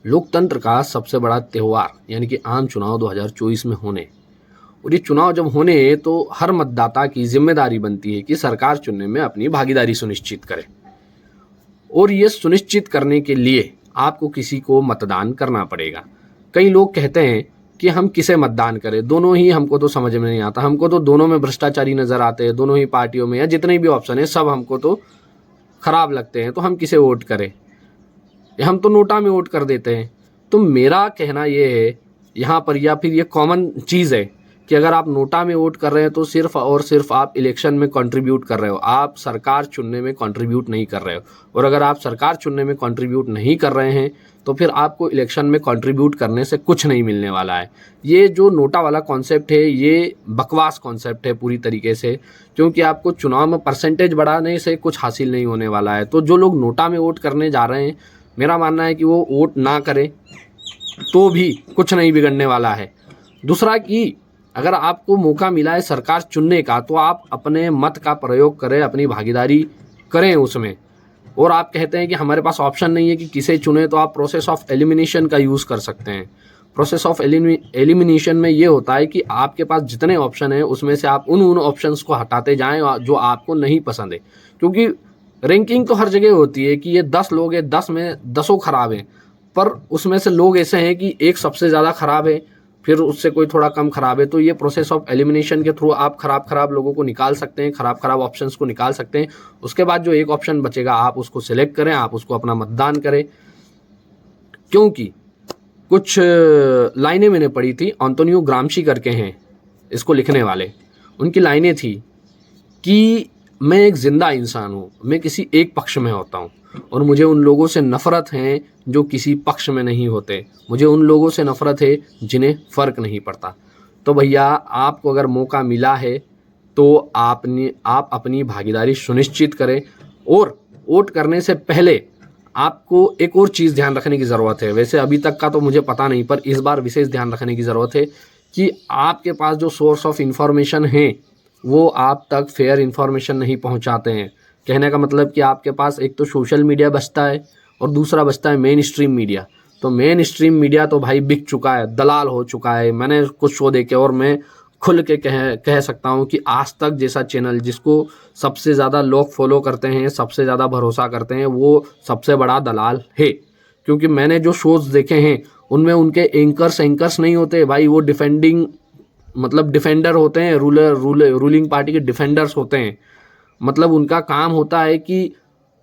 लोकतंत्र का सबसे बड़ा त्यौहार यानी कि आम चुनाव 2024 में होने, और ये चुनाव जब होने तो हर मतदाता की जिम्मेदारी बनती है कि सरकार चुनने में अपनी भागीदारी सुनिश्चित करे। और ये सुनिश्चित करने के लिए आपको किसी को मतदान करना पड़ेगा। कई लोग कहते हैं कि हम किसे मतदान करें, दोनों ही हमको तो समझ में नहीं आता, हमको तो दोनों में भ्रष्टाचारी नजर आते हैं, दोनों ही पार्टियों में या जितने भी ऑप्शन है सब हमको तो खराब लगते हैं, तो हम किसे वोट करें, हम तो नोटा में वोट कर देते हैं। तो मेरा कहना ये है यहाँ पर, या फिर ये कॉमन चीज़ है कि अगर आप नोटा में वोट कर रहे हैं तो सिर्फ और सिर्फ आप इलेक्शन में कंट्रीब्यूट कर रहे हो, आप सरकार चुनने में कंट्रीब्यूट नहीं कर रहे हो। और अगर आप सरकार चुनने में कंट्रीब्यूट नहीं कर रहे हैं तो फिर आपको इलेक्शन में कंट्रीब्यूट करने से कुछ नहीं मिलने वाला है। ये जो नोटा वाला कॉन्सेप्ट है ये बकवास कॉन्सेप्ट है पूरी तरीके से, क्योंकि आपको चुनाव में परसेंटेज बढ़ाने से कुछ हासिल नहीं होने वाला है। तो जो लोग नोटा में वोट करने जा रहे हैं, मेरा मानना है कि वो वोट ना करें तो भी कुछ नहीं बिगड़ने वाला है। दूसरा कि अगर आपको मौका मिला है सरकार चुनने का तो आप अपने मत का प्रयोग करें, अपनी भागीदारी करें उसमें। और आप कहते हैं कि हमारे पास ऑप्शन नहीं है कि किसे चुने, तो आप प्रोसेस ऑफ एलिमिनेशन का यूज़ कर सकते हैं। प्रोसेस ऑफ एलिमिनेशन में ये होता है कि आपके पास जितने ऑप्शन हैं उसमें से आप उन ऑप्शंस को हटाते जाएं जो आपको नहीं पसंद है। क्योंकि रैंकिंग तो हर जगह होती है कि ये 10 लोग हैं, 10 में 10 खराब हैं, पर उसमें से लोग ऐसे हैं कि एक सबसे ज़्यादा खराब है, फिर उससे कोई थोड़ा कम खराब है। तो ये प्रोसेस ऑफ एलिमिनेशन के थ्रू आप खराब लोगों को निकाल सकते हैं, खराब ऑप्शंस को निकाल सकते हैं। उसके बाद जो एक ऑप्शन बचेगा आप उसको सिलेक्ट करें, आप उसको अपना मतदान करें। क्योंकि कुछ लाइनें मैंने पढ़ी थी, एंटोनियो ग्राम्शी करके हैं इसको लिखने वाले, उनकी लाइनें थी कि मैं एक जिंदा इंसान हूँ, मैं किसी एक पक्ष में होता हूँ और मुझे उन लोगों से नफ़रत है जो किसी पक्ष में नहीं होते, मुझे उन लोगों से नफ़रत है जिन्हें फ़र्क नहीं पड़ता। तो भैया आपको अगर मौका मिला है तो आप अपनी भागीदारी सुनिश्चित करें। और वोट करने से पहले आपको एक और चीज़ ध्यान रखने की ज़रूरत है, वैसे अभी तक का तो मुझे पता नहीं, पर इस बार विशेष ध्यान रखने की ज़रूरत है कि आपके पास जो सोर्स ऑफ इंफॉर्मेशन है वो आप तक फेयर इंफॉर्मेशन नहीं पहुंचाते हैं। कहने का मतलब कि आपके पास एक तो सोशल मीडिया बचता है और दूसरा बचता है मेन स्ट्रीम मीडिया। तो मेन स्ट्रीम मीडिया तो भाई बिक चुका है, दलाल हो चुका है। मैंने कुछ शो देखे और मैं खुल के कह सकता हूँ कि आज तक जैसा चैनल जिसको सबसे ज़्यादा लोग फॉलो करते हैं, सबसे ज़्यादा भरोसा करते हैं, वो सबसे बड़ा दलाल है। क्योंकि मैंने जो शोज़ देखे हैं उनमें उनके एंकर्स नहीं होते भाई, वो डिफेंडर होते हैं, रूलिंग पार्टी के डिफेंडर्स होते हैं। मतलब उनका काम होता है कि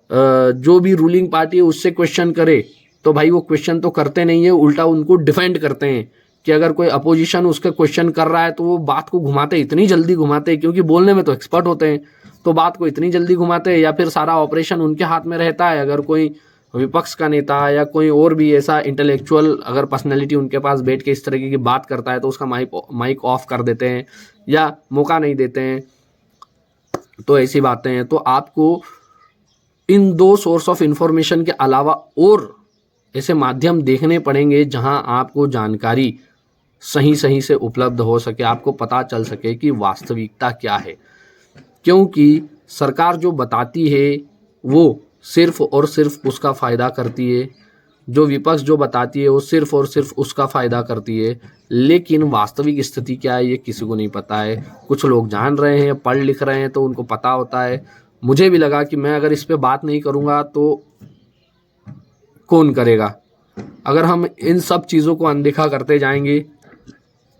जो भी रूलिंग पार्टी है उससे क्वेश्चन करे, तो भाई वो क्वेश्चन तो करते नहीं है, उल्टा उनको डिफेंड करते हैं कि अगर कोई अपोजिशन उसके क्वेश्चन कर रहा है तो वो बात को घुमाते, इतनी जल्दी घुमाते हैं, क्योंकि बोलने में तो एक्सपर्ट होते हैं, तो बात को इतनी जल्दी घुमाते हैं। या फिर सारा ऑपरेशन उनके हाथ में रहता है। अगर कोई विपक्ष का नेता या कोई और भी ऐसा इंटेलेक्चुअल अगर पर्सनैलिटी उनके पास बैठ के इस तरीके की बात करता है तो उसका माइक ऑफ कर देते हैं या मौका नहीं देते हैं। तो ऐसी बातें हैं। तो आपको इन दो सोर्स ऑफ इंफॉर्मेशन के अलावा और ऐसे माध्यम देखने पड़ेंगे जहां आपको जानकारी सही से उपलब्ध हो सके, आपको पता चल सके कि वास्तविकता क्या है। क्योंकि सरकार जो बताती है वो सिर्फ और सिर्फ उसका फ़ायदा करती है, जो विपक्ष जो बताती है वो सिर्फ और सिर्फ उसका फ़ायदा करती है, लेकिन वास्तविक स्थिति क्या है ये किसी को नहीं पता है। कुछ लोग जान रहे हैं, पढ़ लिख रहे हैं तो उनको पता होता है। मुझे भी लगा कि मैं अगर इस पे बात नहीं करूँगा तो कौन करेगा। अगर हम इन सब चीज़ों को अनदेखा करते जाएंगे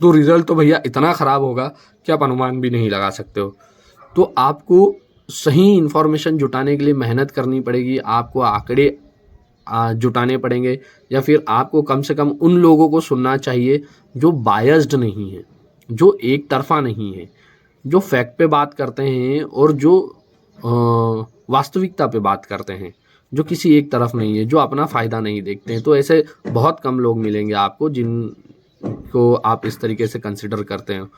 तो रिजल्ट तो भैया इतना ख़राब होगा कि आप अनुमान भी नहीं लगा सकते हो। तो आपको सही इन्फॉर्मेशन जुटाने के लिए मेहनत करनी पड़ेगी, आपको आंकड़े जुटाने पड़ेंगे, या फिर आपको कम से कम उन लोगों को सुनना चाहिए जो बायस्ड नहीं है, जो एक तरफा नहीं है, जो फैक्ट पे बात करते हैं और जो वास्तविकता पे बात करते हैं, जो किसी एक तरफ नहीं है, जो अपना फ़ायदा नहीं देखते हैं। तो ऐसे बहुत कम लोग मिलेंगे आपको जिनको आप इस तरीके से कंसिडर करते हैं।